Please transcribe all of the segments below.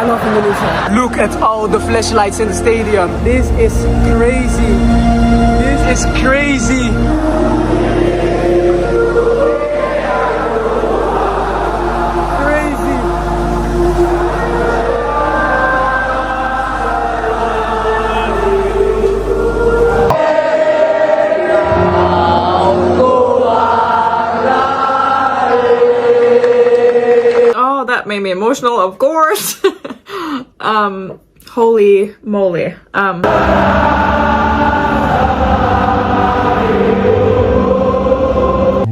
love Indonesia. Look at all the flashlights in the stadium. This is crazy. This is crazy. Made me emotional, of course. Holy moly.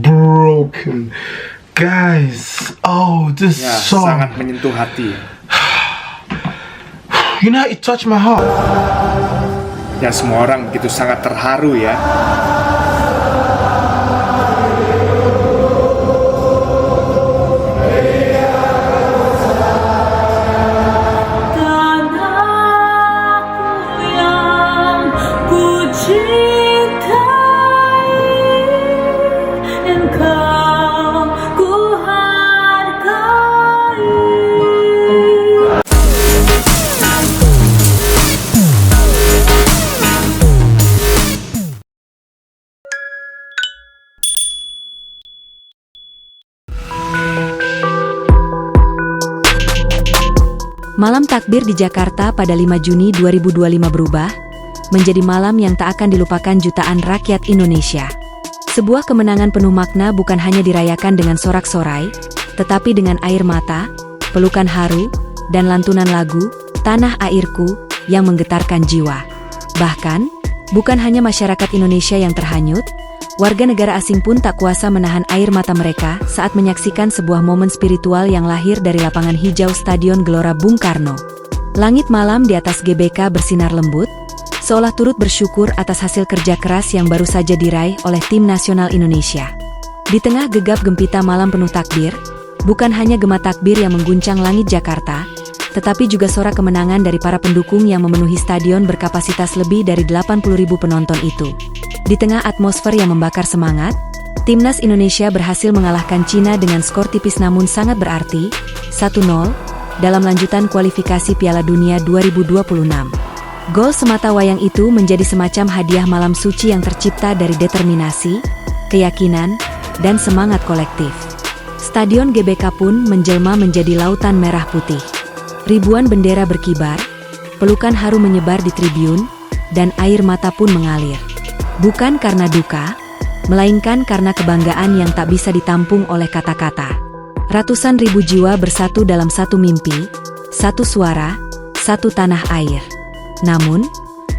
Broken. Guys, oh, this song sangat menyentuh hati. You know, it touched my heart. Ya, semua orang begitu sangat terharu ya. Malam takbir di Jakarta pada 5 Juni 2025 berubah menjadi malam yang tak akan dilupakan jutaan rakyat Indonesia. Sebuah kemenangan penuh makna bukan hanya dirayakan dengan sorak-sorai, tetapi dengan air mata, pelukan haru, dan lantunan lagu Tanah Airku yang menggetarkan jiwa. Bahkan, bukan hanya masyarakat Indonesia yang terhanyut, warga negara asing pun tak kuasa menahan air mata mereka saat menyaksikan sebuah momen spiritual yang lahir dari lapangan hijau Stadion Gelora Bung Karno. Langit malam di atas GBK bersinar lembut, seolah turut bersyukur atas hasil kerja keras yang baru saja diraih oleh tim nasional Indonesia. Di tengah gegap gempita malam penuh takbir, bukan hanya gema takbir yang mengguncang langit Jakarta, tetapi juga sorak kemenangan dari para pendukung yang memenuhi stadion berkapasitas lebih dari 80.000 penonton itu. Di tengah atmosfer yang membakar semangat, Timnas Indonesia berhasil mengalahkan Cina dengan skor tipis namun sangat berarti, 1-0, dalam lanjutan kualifikasi Piala Dunia 2026. Gol semata wayang itu menjadi semacam hadiah malam suci yang tercipta dari determinasi, keyakinan, dan semangat kolektif. Stadion GBK pun menjelma menjadi lautan merah putih. Ribuan bendera berkibar, pelukan haru menyebar di tribun, dan air mata pun mengalir. Bukan karena duka, melainkan karena kebanggaan yang tak bisa ditampung oleh kata-kata. Ratusan ribu jiwa bersatu dalam satu mimpi, satu suara, satu tanah air. Namun,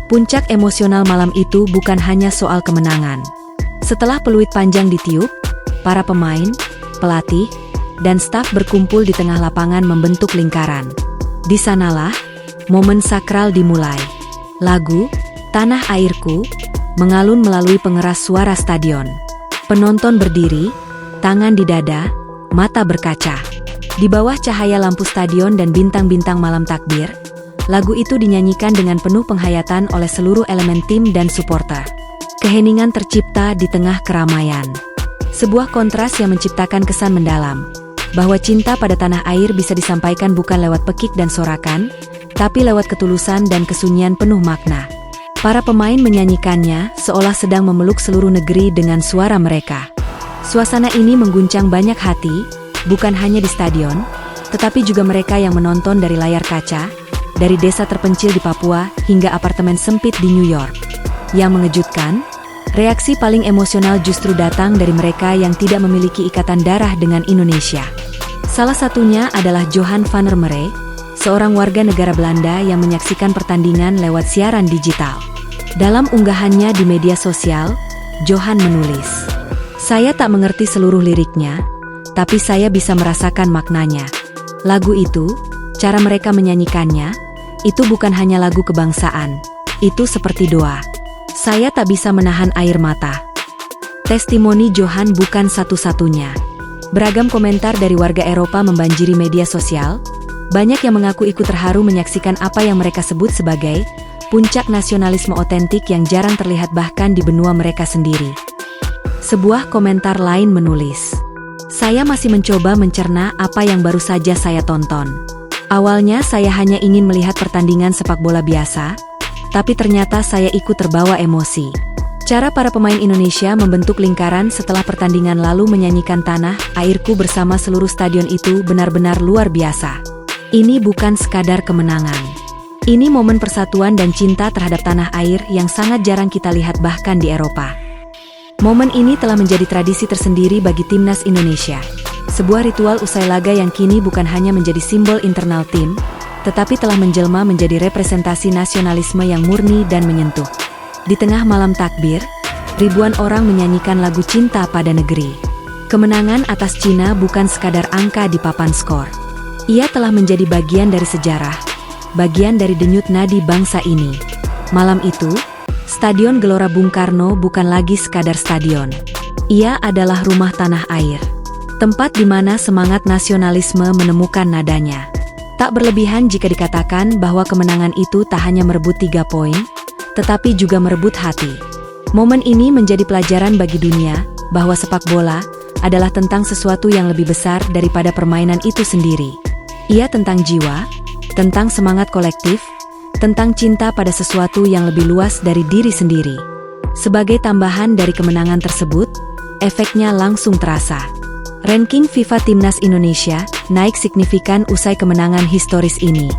puncak emosional malam itu bukan hanya soal kemenangan. Setelah peluit panjang ditiup, para pemain, pelatih, dan staf berkumpul di tengah lapangan membentuk lingkaran. Di sanalah, momen sakral dimulai. Lagu, Tanah Airku, mengalun melalui pengeras suara stadion. Penonton berdiri, tangan di dada, mata berkaca. Di bawah cahaya lampu stadion dan bintang-bintang malam takbir, lagu itu dinyanyikan dengan penuh penghayatan oleh seluruh elemen tim dan supporter. Keheningan tercipta di tengah keramaian. Sebuah kontras yang menciptakan kesan mendalam, bahwa cinta pada tanah air bisa disampaikan bukan lewat pekik dan sorakan, tapi lewat ketulusan dan kesunyian penuh makna. Para pemain menyanyikannya seolah sedang memeluk seluruh negeri dengan suara mereka. Suasana ini mengguncang banyak hati, bukan hanya di stadion, tetapi juga mereka yang menonton dari layar kaca, dari desa terpencil di Papua hingga apartemen sempit di New York. Yang mengejutkan, reaksi paling emosional justru datang dari mereka yang tidak memiliki ikatan darah dengan Indonesia. Salah satunya adalah Johan van der Merwe, seorang warga negara Belanda yang menyaksikan pertandingan lewat siaran digital. Dalam unggahannya di media sosial, Johan menulis, "Saya tak mengerti seluruh liriknya, tapi saya bisa merasakan maknanya. Lagu itu, cara mereka menyanyikannya, itu bukan hanya lagu kebangsaan, itu seperti doa. Saya tak bisa menahan air mata." Testimoni Johan bukan satu-satunya. Beragam komentar dari warga Eropa membanjiri media sosial. Banyak yang mengaku ikut terharu menyaksikan apa yang mereka sebut sebagai puncak nasionalisme otentik yang jarang terlihat bahkan di benua mereka sendiri. Sebuah komentar lain menulis, "Saya masih mencoba mencerna apa yang baru saja saya tonton. Awalnya saya hanya ingin melihat pertandingan sepak bola biasa, tapi ternyata saya ikut terbawa emosi. Cara para pemain Indonesia membentuk lingkaran setelah pertandingan lalu menyanyikan Tanah Airku bersama seluruh stadion itu benar-benar luar biasa. Ini bukan sekadar kemenangan. Ini momen persatuan dan cinta terhadap tanah air yang sangat jarang kita lihat bahkan di Eropa. Momen ini telah menjadi tradisi tersendiri bagi timnas Indonesia. Sebuah ritual usai laga yang kini bukan hanya menjadi simbol internal tim, tetapi telah menjelma menjadi representasi nasionalisme yang murni dan menyentuh. Di tengah malam takbir, ribuan orang menyanyikan lagu cinta pada negeri. Kemenangan atas Cina bukan sekadar angka di papan skor. Ia telah menjadi bagian dari sejarah, bagian dari denyut nadi bangsa ini. Malam itu, Stadion Gelora Bung Karno bukan lagi sekadar stadion. Ia adalah rumah tanah air. Tempat di mana semangat nasionalisme menemukan nadanya. Tak berlebihan jika dikatakan bahwa kemenangan itu tak hanya merebut 3 poin, tetapi juga merebut hati. Momen ini menjadi pelajaran bagi dunia, bahwa sepak bola adalah tentang sesuatu yang lebih besar daripada permainan itu sendiri. Ia tentang jiwa, tentang semangat kolektif, tentang cinta pada sesuatu yang lebih luas dari diri sendiri. Sebagai tambahan dari kemenangan tersebut, efeknya langsung terasa. Ranking FIFA Timnas Indonesia naik signifikan usai kemenangan historis ini.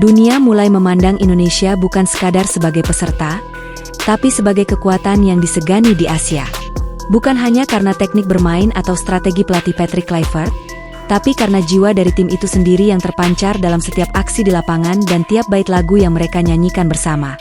Dunia mulai memandang Indonesia bukan sekadar sebagai peserta, tapi sebagai kekuatan yang disegani di Asia. Bukan hanya karena teknik bermain atau strategi pelatih Patrick Kluivert, tapi karena jiwa dari tim itu sendiri yang terpancar dalam setiap aksi di lapangan dan tiap bait lagu yang mereka nyanyikan bersama.